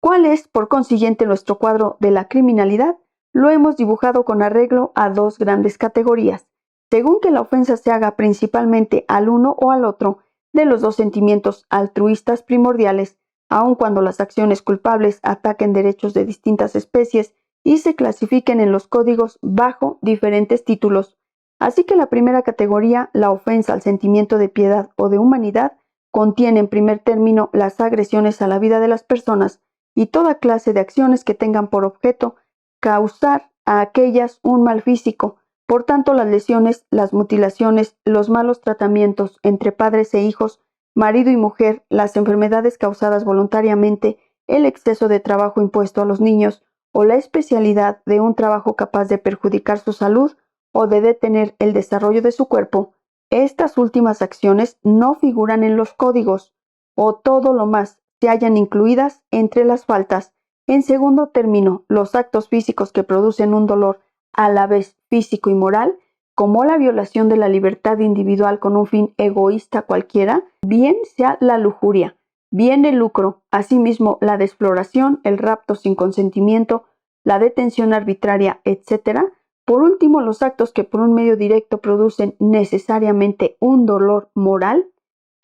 ¿Cuál es, por consiguiente, nuestro cuadro de la criminalidad? Lo hemos dibujado con arreglo a dos grandes categorías, según que la ofensa se haga principalmente al uno o al otro de los dos sentimientos altruistas primordiales, aun cuando las acciones culpables ataquen derechos de distintas especies y se clasifiquen en los códigos bajo diferentes títulos. Así que la primera categoría, la ofensa al sentimiento de piedad o de humanidad, contiene en primer término las agresiones a la vida de las personas y toda clase de acciones que tengan por objeto causar a aquellas un mal físico. Por tanto, las lesiones, las mutilaciones, los malos tratamientos entre padres e hijos, marido y mujer, las enfermedades causadas voluntariamente, el exceso de trabajo impuesto a los niños o la especialidad de un trabajo capaz de perjudicar su salud o de detener el desarrollo de su cuerpo, estas últimas acciones no figuran en los códigos, o todo lo más se hallan incluidas entre las faltas. En segundo término, los actos físicos que producen un dolor a la vez físico y moral, como la violación de la libertad individual con un fin egoísta cualquiera, bien sea la lujuria, bien el lucro, asimismo la desfloración, el rapto sin consentimiento, la detención arbitraria, etc. Por último, los actos que por un medio directo producen necesariamente un dolor moral,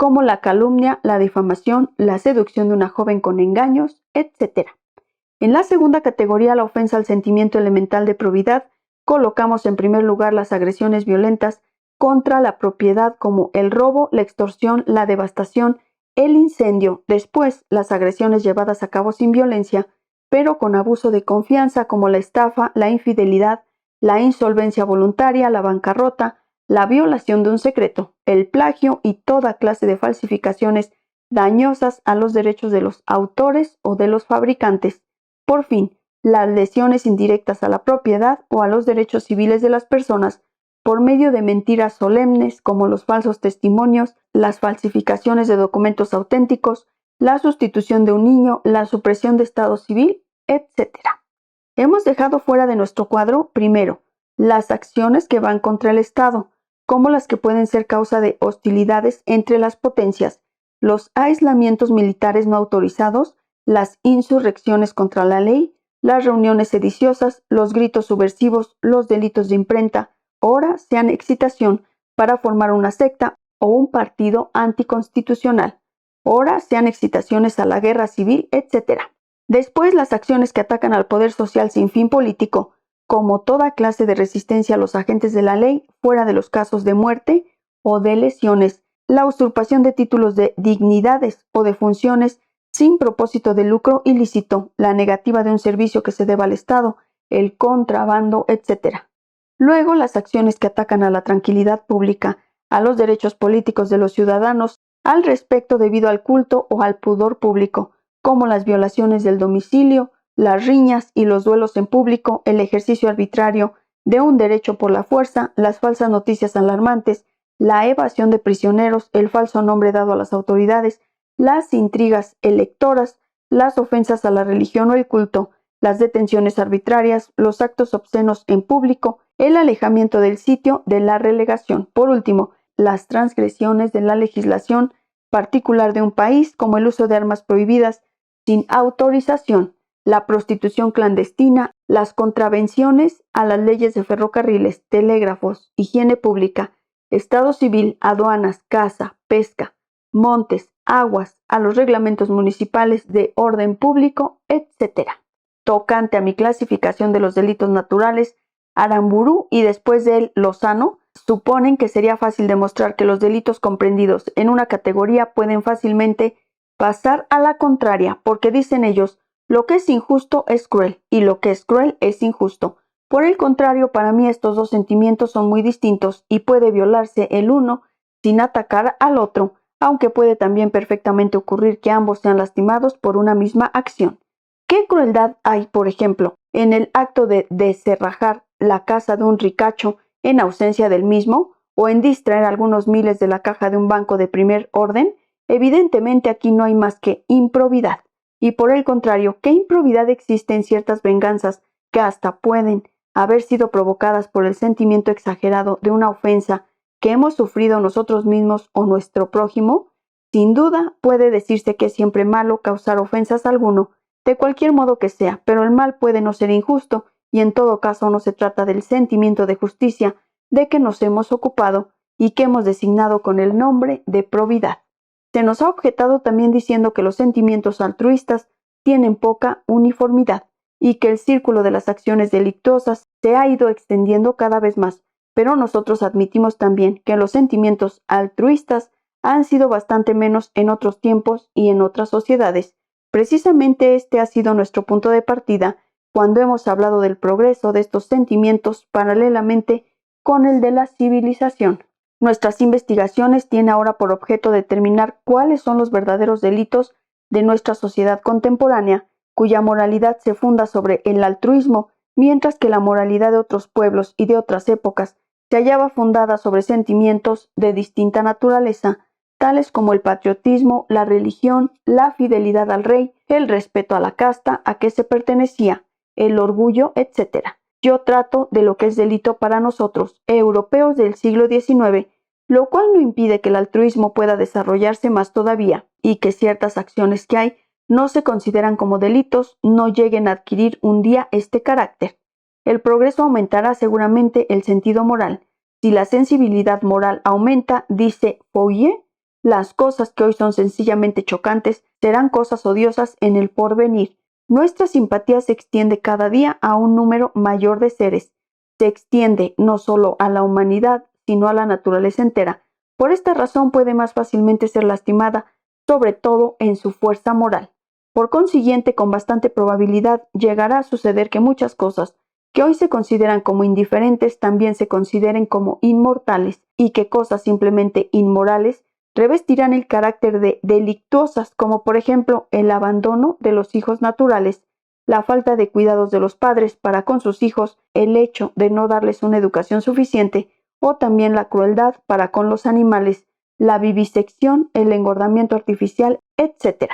como la calumnia, la difamación, la seducción de una joven con engaños, etc. En la segunda categoría, la ofensa al sentimiento elemental de probidad, colocamos en primer lugar las agresiones violentas contra la propiedad como el robo, la extorsión, la devastación, el incendio, después las agresiones llevadas a cabo sin violencia, pero con abuso de confianza como la estafa, la infidelidad, la insolvencia voluntaria, la bancarrota, la violación de un secreto, el plagio y toda clase de falsificaciones dañosas a los derechos de los autores o de los fabricantes. Por fin, las lesiones indirectas a la propiedad o a los derechos civiles de las personas por medio de mentiras solemnes como los falsos testimonios, las falsificaciones de documentos auténticos, la sustitución de un niño, la supresión de estado civil, etc. Hemos dejado fuera de nuestro cuadro, primero, las acciones que van contra el Estado, como las que pueden ser causa de hostilidades entre las potencias, los aislamientos militares no autorizados, las insurrecciones contra la ley, las reuniones sediciosas, los gritos subversivos, los delitos de imprenta, ora sean excitación para formar una secta o un partido anticonstitucional, ora sean excitaciones a la guerra civil, etc. Después, las acciones que atacan al poder social sin fin político, como toda clase de resistencia a los agentes de la ley, fuera de los casos de muerte o de lesiones, la usurpación de títulos de dignidades o de funciones sin propósito de lucro ilícito, la negativa de un servicio que se deba al Estado, el contrabando, etc. Luego, las acciones que atacan a la tranquilidad pública, a los derechos políticos de los ciudadanos, al respecto debido al culto o al pudor público, como las violaciones del domicilio, las riñas y los duelos en público, el ejercicio arbitrario de un derecho por la fuerza, las falsas noticias alarmantes, la evasión de prisioneros, el falso nombre dado a las autoridades, las intrigas electoras, las ofensas a la religión o el culto, las detenciones arbitrarias, los actos obscenos en público, el alejamiento del sitio de la relegación. Por último, las transgresiones de la legislación particular de un país, como el uso de armas prohibidas sin autorización, la prostitución clandestina, las contravenciones a las leyes de ferrocarriles, telégrafos, higiene pública, estado civil, aduanas, caza, pesca, montes, aguas, a los reglamentos municipales de orden público, etc. Tocante a mi clasificación de los delitos naturales, Aramburu y después de él Lozano suponen que sería fácil demostrar que los delitos comprendidos en una categoría pueden fácilmente pasar a la contraria, porque dicen ellos, lo que es injusto es cruel y lo que es cruel es injusto. Por el contrario, para mí estos dos sentimientos son muy distintos y puede violarse el uno sin atacar al otro, aunque puede también perfectamente ocurrir que ambos sean lastimados por una misma acción. ¿Qué crueldad hay, por ejemplo, en el acto de descerrajar la casa de un ricacho en ausencia del mismo o en distraer algunos miles de la caja de un banco de primer orden? Evidentemente aquí no hay más que improbidad. Y por el contrario, ¿qué improbidad existe en ciertas venganzas que hasta pueden haber sido provocadas por el sentimiento exagerado de una ofensa que hemos sufrido nosotros mismos o nuestro prójimo? Sin duda puede decirse que es siempre malo causar ofensas a alguno, de cualquier modo que sea, pero el mal puede no ser injusto, y en todo caso no se trata del sentimiento de justicia de que nos hemos ocupado y que hemos designado con el nombre de probidad. Se nos ha objetado también diciendo que los sentimientos altruistas tienen poca uniformidad y que el círculo de las acciones delictuosas se ha ido extendiendo cada vez más, pero nosotros admitimos también que los sentimientos altruistas han sido bastante menos en otros tiempos y en otras sociedades. Precisamente este ha sido nuestro punto de partida cuando hemos hablado del progreso de estos sentimientos paralelamente con el de la civilización. Nuestras investigaciones tienen ahora por objeto determinar cuáles son los verdaderos delitos de nuestra sociedad contemporánea, cuya moralidad se funda sobre el altruismo, mientras que la moralidad de otros pueblos y de otras épocas se hallaba fundada sobre sentimientos de distinta naturaleza, tales como el patriotismo, la religión, la fidelidad al rey, el respeto a la casta a que se pertenecía, el orgullo, etc. Yo trato de lo que es delito para nosotros, europeos del siglo XIX, lo cual no impide que el altruismo pueda desarrollarse más todavía y que ciertas acciones que hay no se consideran como delitos no lleguen a adquirir un día este carácter. El progreso aumentará seguramente el sentido moral. Si la sensibilidad moral aumenta, dice Fourier, las cosas que hoy son sencillamente chocantes serán cosas odiosas en el porvenir. Nuestra simpatía se extiende cada día a un número mayor de seres. Se extiende no solo a la humanidad, sino a la naturaleza entera. Por esta razón puede más fácilmente ser lastimada, sobre todo en su fuerza moral. Por consiguiente, con bastante probabilidad llegará a suceder que muchas cosas que hoy se consideran como indiferentes también se consideren como inmortales, y que cosas simplemente inmorales revestirán el carácter de delictuosas, como por ejemplo el abandono de los hijos naturales, la falta de cuidados de los padres para con sus hijos, el hecho de no darles una educación suficiente, o también la crueldad para con los animales, la vivisección, el engordamiento artificial, etc.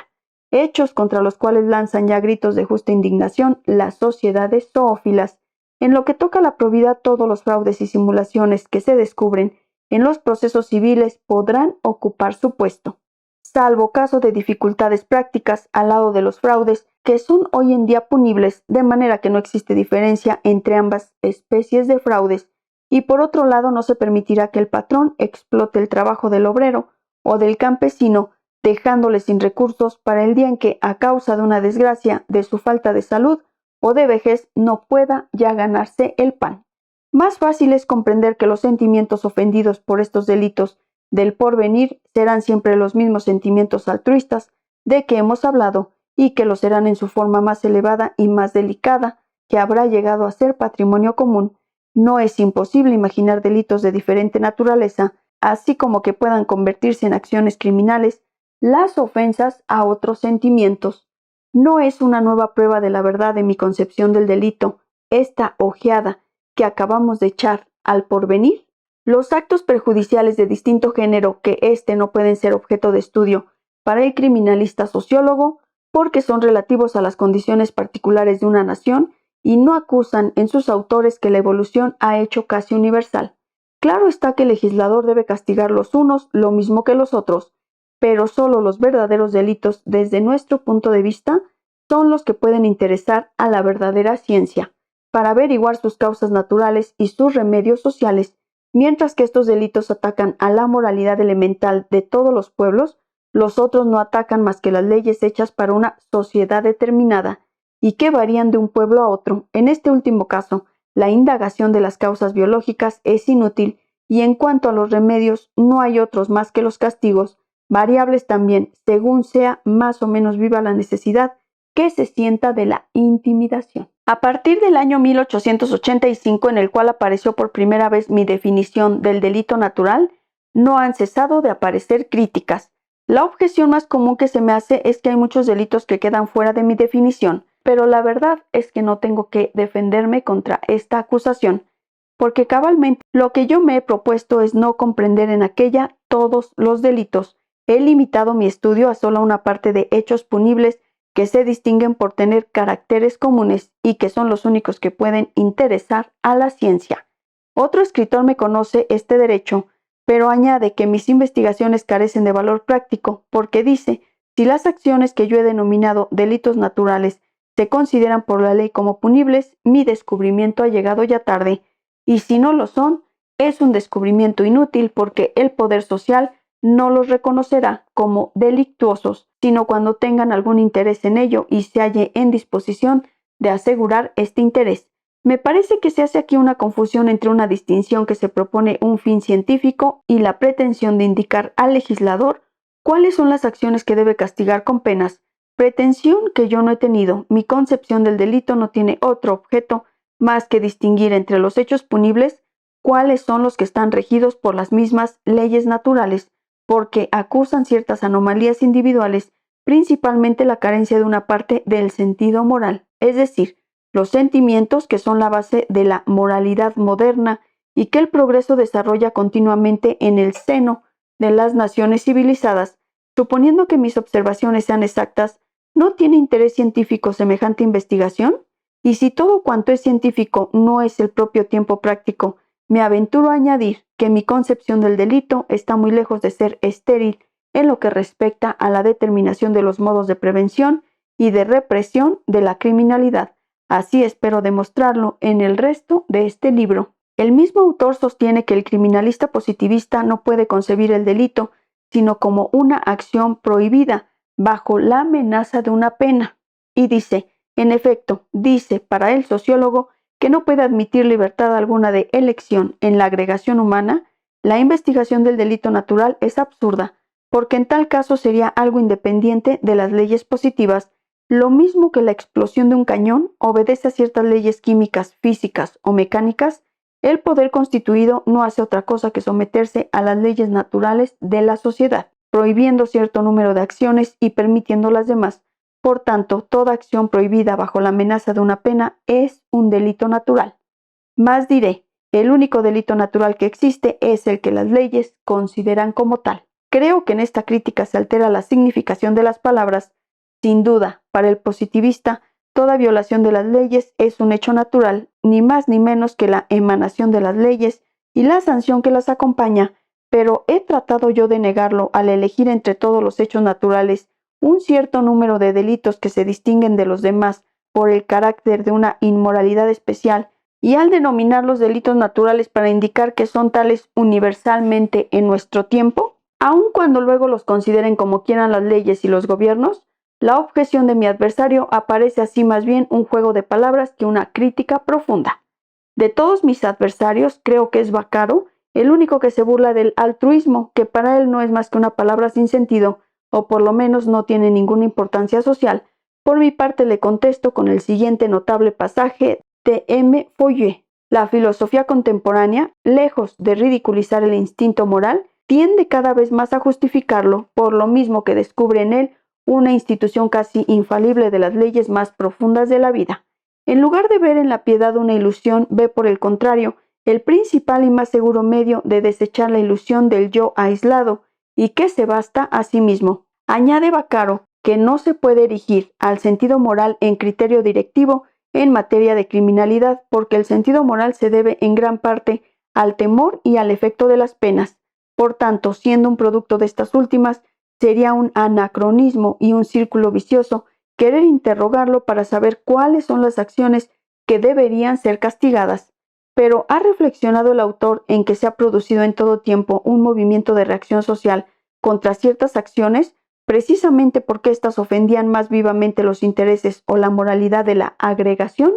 Hechos contra los cuales lanzan ya gritos de justa indignación las sociedades zoófilas. En lo que toca a la probidad, todos los fraudes y simulaciones que se descubren en los procesos civiles podrán ocupar su puesto, salvo caso de dificultades prácticas al lado de los fraudes que son hoy en día punibles, de manera que no existe diferencia entre ambas especies de fraudes, y por otro lado no se permitirá que el patrón explote el trabajo del obrero o del campesino, dejándole sin recursos para el día en que, a causa de una desgracia, de su falta de salud o de vejez, no pueda ya ganarse el pan. Más fácil es comprender que los sentimientos ofendidos por estos delitos del porvenir serán siempre los mismos sentimientos altruistas de que hemos hablado, y que lo serán en su forma más elevada y más delicada, que habrá llegado a ser patrimonio común. No es imposible imaginar delitos de diferente naturaleza, así como que puedan convertirse en acciones criminales las ofensas a otros sentimientos. No es una nueva prueba de la verdad de mi concepción del delito, esta ojeada que acabamos de echar al porvenir. Los actos perjudiciales de distinto género que éste no pueden ser objeto de estudio para el criminalista sociólogo, porque son relativos a las condiciones particulares de una nación y no acusan en sus autores que la evolución ha hecho casi universal. Claro está que el legislador debe castigar los unos lo mismo que los otros, pero solo los verdaderos delitos, desde nuestro punto de vista, son los que pueden interesar a la verdadera ciencia, para averiguar sus causas naturales y sus remedios sociales, mientras que estos delitos atacan a la moralidad elemental de todos los pueblos. Los otros no atacan más que las leyes hechas para una sociedad determinada y que varían de un pueblo a otro. En este último caso, la indagación de las causas biológicas es inútil, y en cuanto a los remedios, no hay otros más que los castigos, variables también, según sea más o menos viva la necesidad que se sienta de la intimidación. A partir del año 1885, en el cual apareció por primera vez mi definición del delito natural, no han cesado de aparecer críticas. La objeción más común que se me hace es que hay muchos delitos que quedan fuera de mi definición, pero la verdad es que no tengo que defenderme contra esta acusación, porque cabalmente lo que yo me he propuesto es no comprender en aquella todos los delitos. He limitado mi estudio a solo una parte de hechos punibles que se distinguen por tener caracteres comunes y que son los únicos que pueden interesar a la ciencia. Otro escritor me conoce este derecho, pero añade que mis investigaciones carecen de valor práctico, porque dice, si las acciones que yo he denominado delitos naturales se consideran por la ley como punibles, mi descubrimiento ha llegado ya tarde, y si no lo son, es un descubrimiento inútil porque el poder social no los reconocerá como delictuosos, sino cuando tengan algún interés en ello y se halle en disposición de asegurar este interés. Me parece que se hace aquí una confusión entre una distinción que se propone un fin científico y la pretensión de indicar al legislador cuáles son las acciones que debe castigar con penas, pretensión que yo no he tenido. Mi concepción del delito no tiene otro objeto más que distinguir entre los hechos punibles cuáles son los que están regidos por las mismas leyes naturales, porque acusan ciertas anomalías individuales, principalmente la carencia de una parte del sentido moral, es decir, los sentimientos que son la base de la moralidad moderna y que el progreso desarrolla continuamente en el seno de las naciones civilizadas. Suponiendo que mis observaciones sean exactas, ¿no tiene interés científico semejante investigación? Y si todo cuanto es científico no es el propio tiempo práctico, me aventuro a añadir que mi concepción del delito está muy lejos de ser estéril en lo que respecta a la determinación de los modos de prevención y de represión de la criminalidad. Así espero demostrarlo en el resto de este libro. El mismo autor sostiene que el criminalista positivista no puede concebir el delito, sino como una acción prohibida bajo la amenaza de una pena. Y dice, en efecto, dice para el sociólogo que no puede admitir libertad alguna de elección en la agregación humana, la investigación del delito natural es absurda, porque en tal caso sería algo independiente de las leyes positivas, lo mismo que la explosión de un cañón obedece a ciertas leyes químicas, físicas o mecánicas. El poder constituido no hace otra cosa que someterse a las leyes naturales de la sociedad, prohibiendo cierto número de acciones y permitiendo las demás. Por tanto, toda acción prohibida bajo la amenaza de una pena es un delito natural. Más diré, el único delito natural que existe es el que las leyes consideran como tal. Creo que en esta crítica se altera la significación de las palabras. Sin duda, para el positivista, toda violación de las leyes es un hecho natural, ni más ni menos que la emanación de las leyes y la sanción que las acompaña, pero he tratado yo de negarlo al elegir entre todos los hechos naturales un cierto número de delitos que se distinguen de los demás por el carácter de una inmoralidad especial y al denominarlos delitos naturales para indicar que son tales universalmente en nuestro tiempo, aun cuando luego los consideren como quieran las leyes y los gobiernos, la objeción de mi adversario aparece así más bien un juego de palabras que una crítica profunda. De todos mis adversarios, creo que es Vaccaro el único que se burla del altruismo, que para él no es más que una palabra sin sentido, o por lo menos no tiene ninguna importancia social. Por mi parte le contesto con el siguiente notable pasaje de M. Fouillée. La filosofía contemporánea, lejos de ridiculizar el instinto moral, tiende cada vez más a justificarlo, por lo mismo que descubre en él una institución casi infalible de las leyes más profundas de la vida. En lugar de ver en la piedad una ilusión, ve por el contrario el principal y más seguro medio de desechar la ilusión del yo aislado y que se basta a sí mismo. Añade Vaccaro que no se puede erigir al sentido moral en criterio directivo en materia de criminalidad, porque el sentido moral se debe en gran parte al temor y al efecto de las penas. Por tanto, siendo un producto de estas últimas, sería un anacronismo y un círculo vicioso querer interrogarlo para saber cuáles son las acciones que deberían ser castigadas. Pero ¿ha reflexionado el autor en que se ha producido en todo tiempo un movimiento de reacción social contra ciertas acciones, precisamente porque éstas ofendían más vivamente los intereses o la moralidad de la agregación?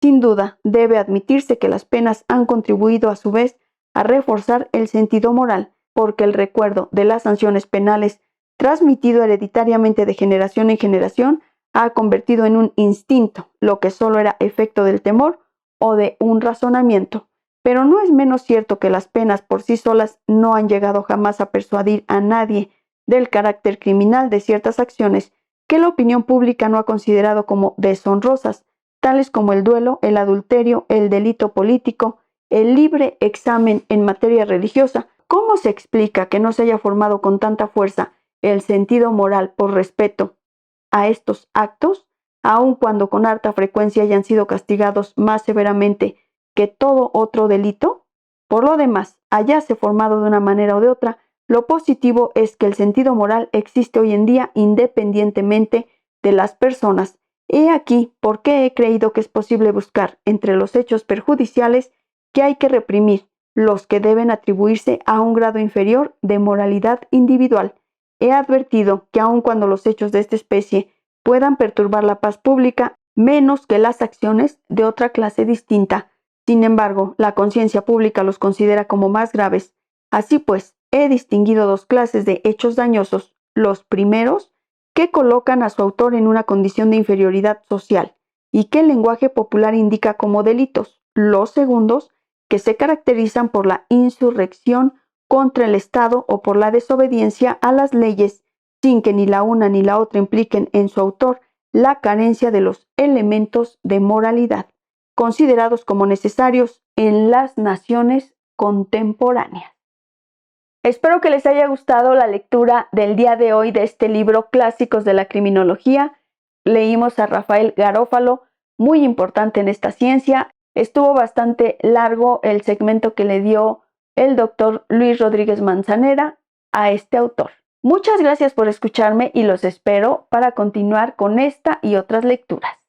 Sin duda, debe admitirse que las penas han contribuido a su vez a reforzar el sentido moral, porque el recuerdo de las sanciones penales transmitido hereditariamente de generación en generación ha convertido en un instinto lo que solo era efecto del temor o de un razonamiento. Pero no es menos cierto que las penas por sí solas no han llegado jamás a persuadir a nadie del carácter criminal de ciertas acciones que la opinión pública no ha considerado como deshonrosas, tales como el duelo, el adulterio, el delito político, el libre examen en materia religiosa. ¿Cómo se explica que no se haya formado con tanta fuerza el sentido moral por respeto a estos actos, aun cuando con harta frecuencia hayan sido castigados más severamente que todo otro delito? Por lo demás, hayase formado de una manera o de otra, lo positivo es que el sentido moral existe hoy en día independientemente de las personas He aquí por qué he creído que es posible buscar entre los hechos perjudiciales que hay que reprimir los que deben atribuirse a un grado inferior de moralidad individual. He advertido que aun cuando los hechos de esta especie puedan perturbar la paz pública menos que las acciones de otra clase distinta, sin embargo, la conciencia pública los considera como más graves. Así pues, he distinguido dos clases de hechos dañosos. Los primeros, que colocan a su autor en una condición de inferioridad social y que el lenguaje popular indica como delitos. Los segundos, que se caracterizan por la insurrección contra el Estado o por la desobediencia a las leyes, sin que ni la una ni la otra impliquen en su autor la carencia de los elementos de moralidad considerados como necesarios en las naciones contemporáneas. Espero que les haya gustado la lectura del día de hoy de este libro Clásicos de la Criminología. Leímos a Rafael Garófalo, muy importante en esta ciencia. Estuvo bastante largo el segmento que le dio el doctor Luis Rodríguez Manzanera a este autor. Muchas gracias por escucharme y los espero para continuar con esta y otras lecturas.